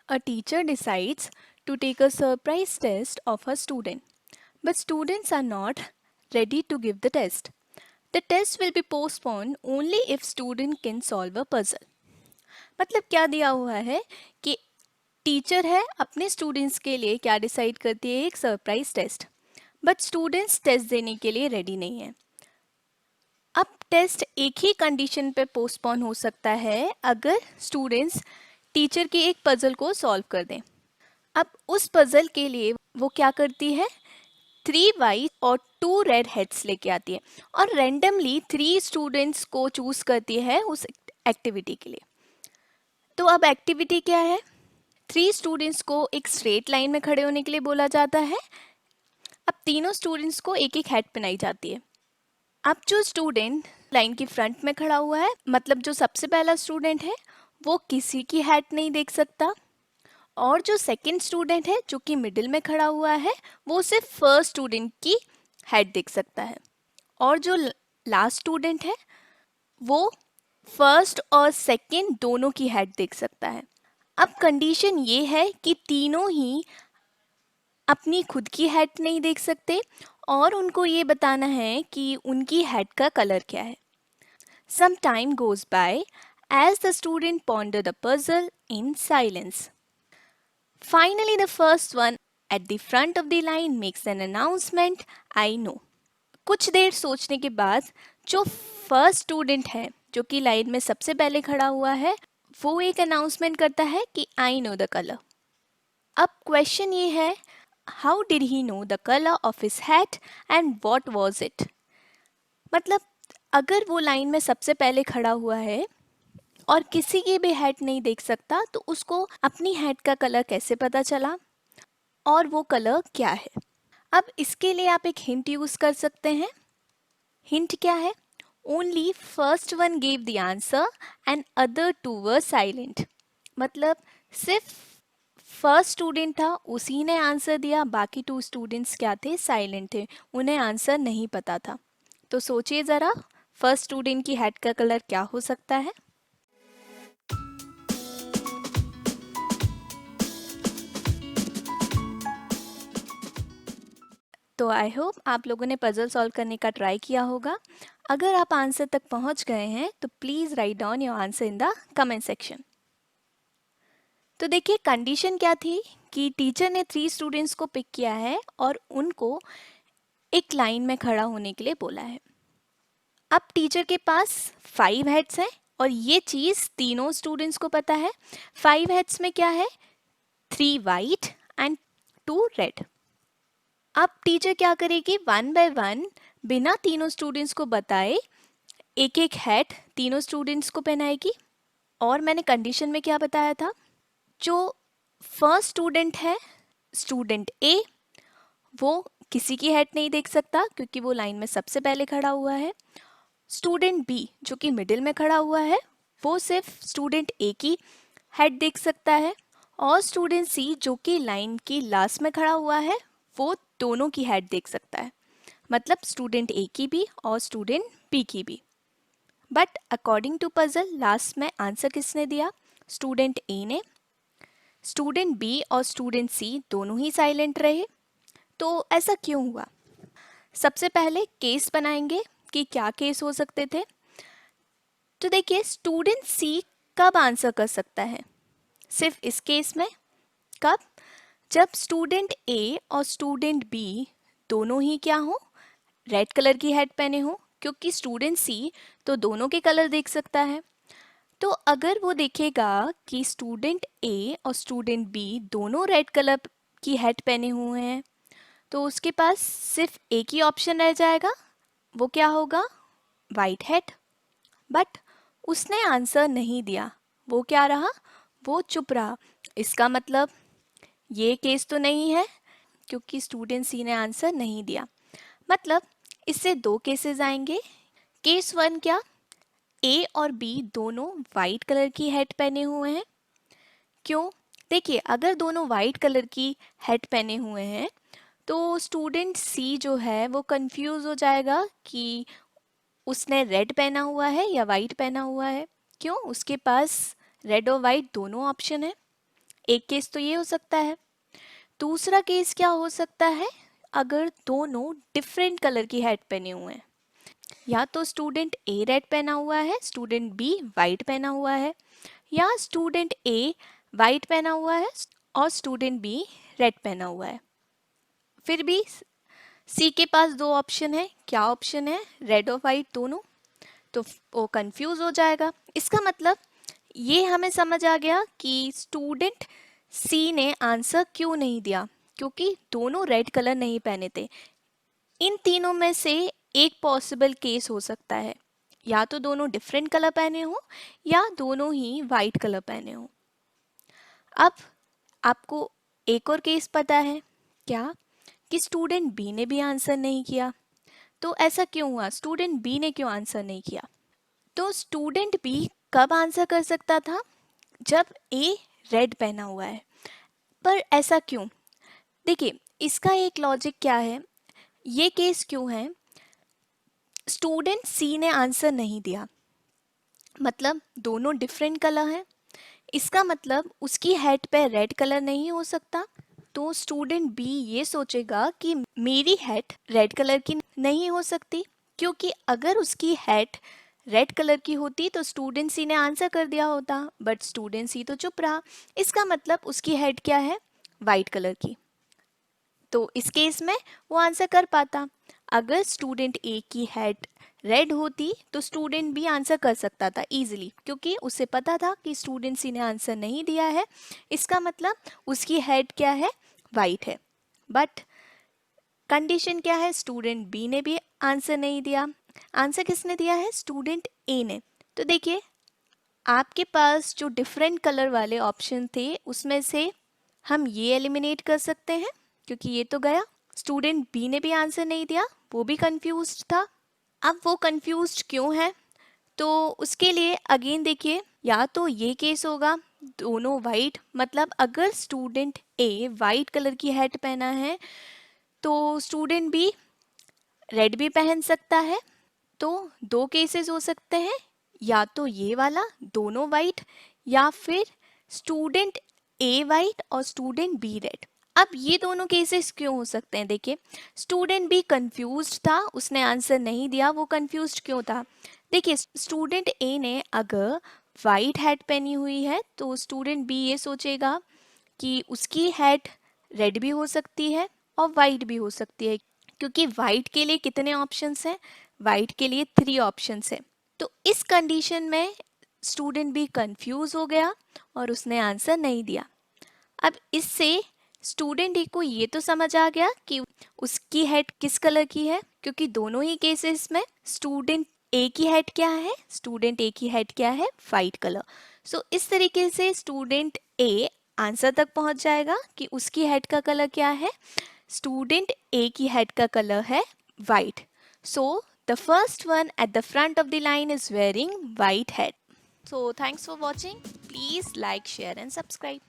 A teacher decides to take a surprise test of her student, but students are not ready to give the test. The test will be postponed only if student can solve a puzzle. मतलब क्या दिया हुआ है कि teacher है अपने students के लिए क्या डिसाइड करती है, एक surprise test, but students test देने के लिए रेडी नहीं है. अब टेस्ट एक ही कंडीशन पे पोस्टपोन हो सकता है, अगर स्टूडेंट्स टीचर के एक पजल को सॉल्व कर दें. अब उस पजल के लिए वो क्या करती है, 3 वाइट और 2 रेड हेड्स लेके आती है और रेंडमली 3 स्टूडेंट्स को चूज करती है उस एक्टिविटी के लिए. तो अब एक्टिविटी क्या है, 3 स्टूडेंट्स को एक स्ट्रेट लाइन में खड़े होने के लिए बोला जाता है. अब तीनों स्टूडेंट्स को एक एक हैट पहनाई जाती है. अब जो स्टूडेंट लाइन की फ्रंट में खड़ा हुआ है, मतलब जो सबसे पहला स्टूडेंट है, वो किसी की हैट नहीं देख सकता, और जो सेकंड स्टूडेंट है जो कि मिडिल में खड़ा हुआ है, वो सिर्फ फर्स्ट स्टूडेंट की हैट देख सकता है, और जो लास्ट स्टूडेंट है वो फर्स्ट और सेकंड दोनों की हैट देख सकता है. अब कंडीशन ये है कि तीनों ही अपनी खुद की हैट नहीं देख सकते और उनको ये बताना है कि उनकी हैट का कलर क्या है. Some time goes by as the student ponder the puzzle in silence. Finally, the first one at the front of the line makes an announcement, I know. कुछ देर सोचने के बाद जो फर्स्ट स्टूडेंट है, जो कि लाइन में सबसे पहले खड़ा हुआ है, वो एक अनाउंसमेंट करता है कि आई नो द कलर. अब क्वेश्चन ये है, how did he know the colour of his hat and what was it. मतलब अगर वो लाइन में सबसे पहले खड़ा हुआ है और किसी की भी हैट नहीं देख सकता, तो उसको अपनी हैट का कलर कैसे पता चला और वो कलर क्या है. अब इसके लिए आप एक हिंट यूज कर सकते हैं. हिंट क्या है, only first one gave the answer and other 2 were silent. मतलब सिर्फ फर्स्ट स्टूडेंट था, उसी ने आंसर दिया, बाकी 2 स्टूडेंट्स क्या थे, साइलेंट थे, उन्हें आंसर नहीं पता था. तो सोचिए ज़रा, फर्स्ट स्टूडेंट की हैट का कलर क्या हो सकता है. तो आई होप आप लोगों ने पजल सॉल्व करने का ट्राई किया होगा. अगर आप आंसर तक पहुंच गए हैं तो please write down your answer in the comment section. तो देखिए कंडीशन क्या थी कि टीचर ने 3 स्टूडेंट्स को पिक किया है और उनको एक लाइन में खड़ा होने के लिए बोला है. अब टीचर के पास 5 हेड्स हैं और ये चीज़ तीनों स्टूडेंट्स को पता है. 5 हेड्स में क्या है, 3 वाइट एंड 2 रेड. अब टीचर क्या करेगी, 1 बाय 1 बिना तीनों स्टूडेंट्स को बताए एक एक हैट तीनों स्टूडेंट्स को पहनाएगी. और मैंने कंडीशन में क्या बताया था, जो फर्स्ट स्टूडेंट है, स्टूडेंट ए, वो किसी की हैट नहीं देख सकता क्योंकि वो लाइन में सबसे पहले खड़ा हुआ है. स्टूडेंट बी जो कि मिडिल में खड़ा हुआ है, वो सिर्फ स्टूडेंट ए की हैट देख सकता है. और स्टूडेंट सी जो कि लाइन की लास्ट में खड़ा हुआ है, वो दोनों की हैट देख सकता है, मतलब स्टूडेंट ए की भी और स्टूडेंट बी की भी. But according to puzzle last में आंसर किसने दिया, स्टूडेंट ए ने. स्टूडेंट बी और स्टूडेंट सी दोनों ही साइलेंट रहे. तो ऐसा क्यों हुआ, सबसे पहले केस बनाएंगे कि क्या केस हो सकते थे. तो देखिए स्टूडेंट सी कब आंसर कर सकता है, सिर्फ इस केस में. कब, जब स्टूडेंट ए और स्टूडेंट बी दोनों ही क्या हो, रेड कलर की हैट पहने हो, क्योंकि स्टूडेंट सी तो दोनों के कलर देख सकता है. तो अगर वो देखेगा कि स्टूडेंट ए और स्टूडेंट बी दोनों रेड कलर की हैट पहने हुए हैं, तो उसके पास सिर्फ एक ही ऑप्शन रह जाएगा, वो क्या होगा, वाइट हैट. बट उसने आंसर नहीं दिया, वो क्या रहा, वो चुप रहा. इसका मतलब ये केस तो नहीं है क्योंकि स्टूडेंट सी ने आंसर नहीं दिया. मतलब इससे 2 केसेस आएंगे. केस 1 क्या, ए और बी दोनों वाइट कलर की हैट पहने हुए हैं. क्यों, देखिए अगर दोनों वाइट कलर की हैट पहने हुए हैं तो स्टूडेंट सी जो है वो कंफ्यूज हो जाएगा कि उसने रेड पहना हुआ है या वाइट पहना हुआ है. क्यों, उसके पास रेड और वाइट दोनों ऑप्शन है. एक केस तो ये हो सकता है। दूसरा केस क्या हो सकता है, अगर दोनों डिफरेंट कलर की हैट पहने हुए हैं, या तो स्टूडेंट ए रेड पहना हुआ है, स्टूडेंट बी वाइट पहना हुआ है, या स्टूडेंट ए वाइट पहना हुआ है और स्टूडेंट बी रेड पहना हुआ है। फिर भी सी के पास दो ऑप्शन है, क्या ऑप्शन है, रेड और वाइट दोनों, तो वो कंफ्यूज हो जाएगा। इसका मतलब ये हमें समझ आ गया कि स्टूडेंट सी ने आंसर क्यों नहीं दिया, क्योंकि दोनों रेड कलर नहीं पहने थे। इन तीनों में से एक पॉसिबल केस हो सकता है, या तो दोनों डिफरेंट कलर पहने हो या दोनों ही वाइट कलर पहने हो। अब आपको एक और केस पता है क्या, कि स्टूडेंट बी ने भी आंसर नहीं किया। तो ऐसा क्यों हुआ, स्टूडेंट बी ने क्यों आंसर नहीं किया? तो स्टूडेंट बी कब आंसर कर सकता था, जब ए रेड पहना हुआ है। पर ऐसा क्यों? देखिए, इसका एक लॉजिक क्या है, ये केस क्यों है, स्टूडेंट सी ने आंसर नहीं दिया, मतलब दोनों डिफरेंट कलर हैं, इसका मतलब उसकी हेड पे रेड कलर नहीं हो सकता। तो स्टूडेंट बी ये सोचेगा कि मेरी हेड रेड कलर की नहीं हो सकती, क्योंकि अगर उसकी हेड रेड कलर की होती तो स्टूडेंट सी ने आंसर कर दिया होता, बट स्टूडेंट सी तो चुप रहा। इसका मतलब उसकी हेड क्या है, वाइट कलर की। तो इस केस में वो आंसर कर पाता। अगर स्टूडेंट ए की हेड रेड होती तो स्टूडेंट बी आंसर कर सकता था इजीली, क्योंकि उसे पता था कि स्टूडेंट सी ने आंसर नहीं दिया है, इसका मतलब उसकी हेड क्या है, वाइट है। बट कंडीशन क्या है, स्टूडेंट बी ने भी आंसर नहीं दिया। आंसर किसने दिया है, स्टूडेंट ए ने। तो देखिए, आपके पास जो डिफरेंट कलर वाले ऑप्शन थे उसमें से हम ये एलिमिनेट कर सकते हैं, क्योंकि ये तो गया। स्टूडेंट बी ने भी आंसर नहीं दिया, वो भी कंफ्यूज्ड था। अब वो कंफ्यूज्ड क्यों है, तो उसके लिए अगेन देखिए, या तो ये केस होगा दोनों वाइट, मतलब अगर स्टूडेंट ए वाइट कलर की हैट पहना है तो स्टूडेंट बी रेड भी पहन सकता है। तो दो केसेस हो सकते हैं, या तो ये वाला दोनों वाइट, या फिर स्टूडेंट ए वाइट और स्टूडेंट बी रेड। अब ये दोनों केसेस क्यों हो सकते हैं, देखिए, स्टूडेंट बी कंफ्यूज्ड था, उसने आंसर नहीं दिया, वो कंफ्यूज्ड क्यों था? देखिए, स्टूडेंट ए ने अगर वाइट हैट पहनी हुई है तो स्टूडेंट बी ये सोचेगा कि उसकी हैट रेड भी हो सकती है और वाइट भी हो सकती है, क्योंकि वाइट के लिए कितने ऑप्शंस हैं, वाइट के लिए 3 ऑप्शंस हैं। तो इस कंडीशन में स्टूडेंट भी कंफ्यूज हो गया और उसने आंसर नहीं दिया। अब इससे स्टूडेंट ए को ये तो समझ आ गया कि उसकी हेड किस कलर की है, क्योंकि दोनों ही केसेस में स्टूडेंट ए की हेड क्या है, स्टूडेंट ए की हेड क्या है, वाइट कलर। सो इस तरीके से स्टूडेंट ए आंसर तक पहुंच जाएगा कि उसकी हेड का कलर क्या है, स्टूडेंट ए की हेड का कलर है white. So the first one at the front of the line is wearing white head. So thanks for watching. Please like, share and subscribe.